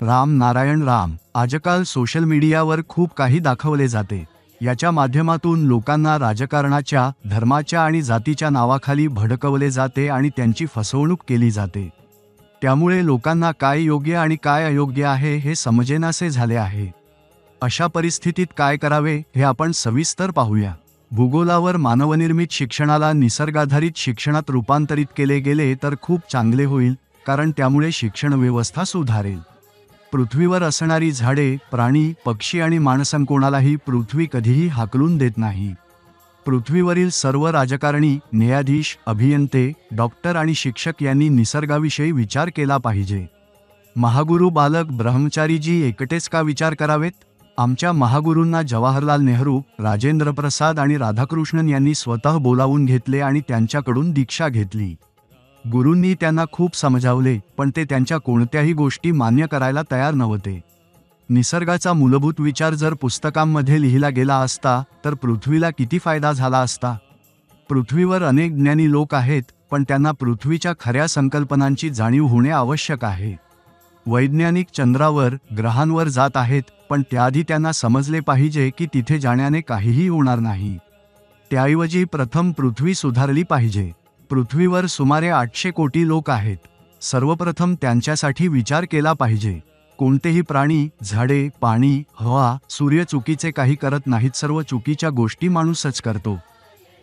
राम नारायण राम. आजकाल सोशल मीडियावर खूप काही दाखवले जाते. याच्या माध्यमातून लोकांना राजकारणाच्या, धर्माच्या आणि जातीच्या नावाखाली भडकवले जाते आणि त्यांची फसवणूक केली जाते. त्यामुळे लोकांना काय योग्य आणि काय अयोग्य आहे हे समजेनासे झाले आहे. अशा परिस्थितीत काय करावे हे आपण सविस्तर पाहूया. भूगोलावर मानवनिर्मित शिक्षणाला निसर्गाधारित शिक्षणात रूपांतरित केले गेले तर खूप चांगले होईल, कारण त्यामुळे शिक्षण व्यवस्था सुधारेल. पृथ्वीवर असणारी झाडे, प्राणी, पक्षी आणि माणसं कोणालाही पृथ्वी कधीही हाकलून देत नाही. पृथ्वीवरील सर्व राजकारणी, न्यायाधीश, अभियंते, डॉक्टर आणि शिक्षक यांनी निसर्गाविषयी विचार केला पाहिजे. महागुरु बालक ब्रह्मचारीजी एकटेच का विचार करावेत? आमच्या महागुरूंना जवाहरलाल नेहरू, राजेंद्र प्रसाद आणि राधाकृष्णन यांनी स्वतः बोलावून घेतले आणि त्यांच्याकडून दीक्षा घेतली. गुरूंनी त्यांना खूप समजावले, पण ते त्यांच्या कोणत्याही गोष्टी मान्य करायला तयार नव्हते. निसर्गाचा मूलभूत विचार जर पुस्तकांमध्ये लिहिला गेला असता तर पृथ्वीला किती फायदा झाला असता. पृथ्वीवर अनेक ज्ञानी लोक आहेत, पण त्यांना पृथ्वीच्या खऱ्या संकल्पनांची जाणीव होणे आवश्यक आहे. वैज्ञानिक चंद्रावर, ग्रहांवर जात आहेत, पण त्याआधी त्यांना समजले पाहिजे की तिथे जाण्याने काहीही होणार नाही. त्याऐवजी प्रथम पृथ्वी सुधारली पाहिजे. पृथ्वीवर सुमारे 800 कोटी लोक आहेत. सर्वप्रथम त्यांच्यासाठी विचार केला पाहिजे. कोणतेही प्राणी, झाडे, पाणी, हवा, सूर्य चुकीचे काही करत नाहीत. सर्व चुकीच्या गोष्टी माणूसच करतो.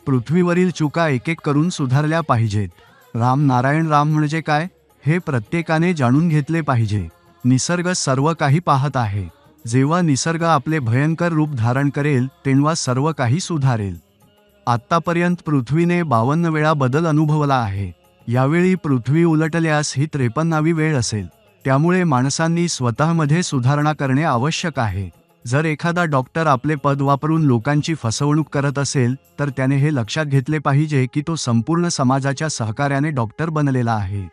पृथ्वीवरील चुका एक एक करून सुधारल्या पाहिजेत. राम नारायण राम म्हणजे काय हे प्रत्येकाने जाणून घेतले पाहिजे. निसर्ग सर्व काही पाहत आहे. जेव्हा निसर्ग आपले भयंकर रूप धारण करेल तेव्हा सर्व काही सुधारेल. आत्तापर्यंत पृथ्वीने 52 वेळा बदल अनुभवला आहे. यावेळी पृथ्वी उलटल्यास ही 53वी वेळ असेल. त्यामुळे माणसांनी स्वतःमध्ये सुधारणा करणे आवश्यक आहे. जर एखादा डॉक्टर आपले पद वापरून लोकांची फसवणूक करत असेल तर त्याने हे लक्षात घेतले पाहिजे की तो संपूर्ण समाजाच्या सहकार्याने डॉक्टर बनलेला आहे.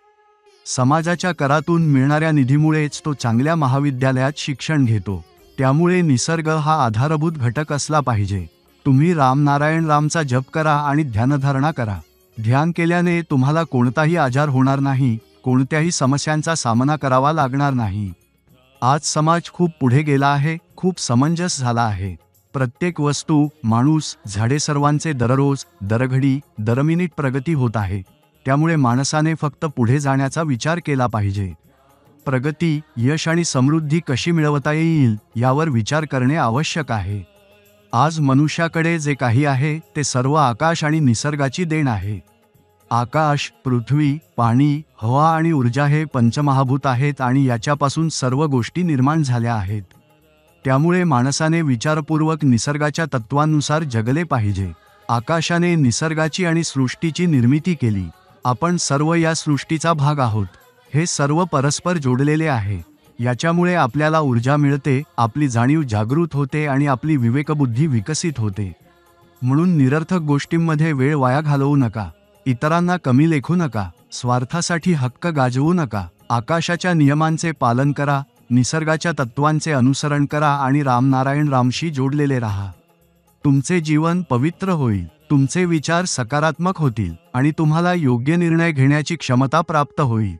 समाजाच्या करातून मिळणाऱ्या निधीमुळेच तो चांगल्या महाविद्यालयात शिक्षण घेतो. त्यामुळे निसर्ग हा आधारभूत घटक असला पाहिजे. तुम्ही राम नारायण रामचा जप करा आणि ध्यानधारणा करा. ध्यान केल्याने तुम्हाला कोणताही आजार होणार नाही, कोणत्याही समस्यांचा सामना करावा लागणार नाही. आज समाज खूप पुढे गेला आहे, खूप समंजस झाला आहे. प्रत्येक वस्तू, माणूस, झाडे सर्वांचे दररोज, दरघडी, दरमिनिट प्रगती होत आहे. त्यामुळे माणसाने फक्त पुढे जाण्याचा विचार केला पाहिजे. प्रगती, यश आणि समृद्धी कशी मिळवता येईल यावर विचार करणे आवश्यक आहे. आज मनुष्याकडे जे काही आहे ते सर्व आकाश आणि निसर्गाची देण आहे. आकाश, पृथ्वी, पाणी, हवा आणि ऊर्जा हे पंचमहाभूत आहेत आणि याच्यापासून सर्व गोष्टी निर्माण झाल्या आहेत. त्यामुळे माणसाने विचारपूर्वक निसर्गाच्या तत्वांनुसार जगले पाहिजे. आकाशाने निसर्गाची आणि सृष्टीची निर्मिती केली. आपण सर्व या सृष्टीचा भाग आहोत. हे सर्व परस्पर जोडलेले आहे. याच्यामुळे आपल्याला ऊर्जा मिळते, आपली जाणीव जागृत होते आणि आपली विवेकबुद्धी विकसित होते. म्हणून निरर्थक गोष्टींमध्ये वेळ वाया घालवू नका. इतरांना कमी लेखू नका. स्वार्थासाठी हक्क गाजवू नका. आकाशाच्या नियमांचे पालन करा, निसर्गाच्या तत्वांचे अनुसरण करा आणि राम नारायण रामशी जोडलेले राहा. तुमचे जीवन पवित्र होईल, तुमचे विचार सकारात्मक होतील आणि तुम्हाला योग्य निर्णय घेण्याची क्षमता प्राप्त होईल.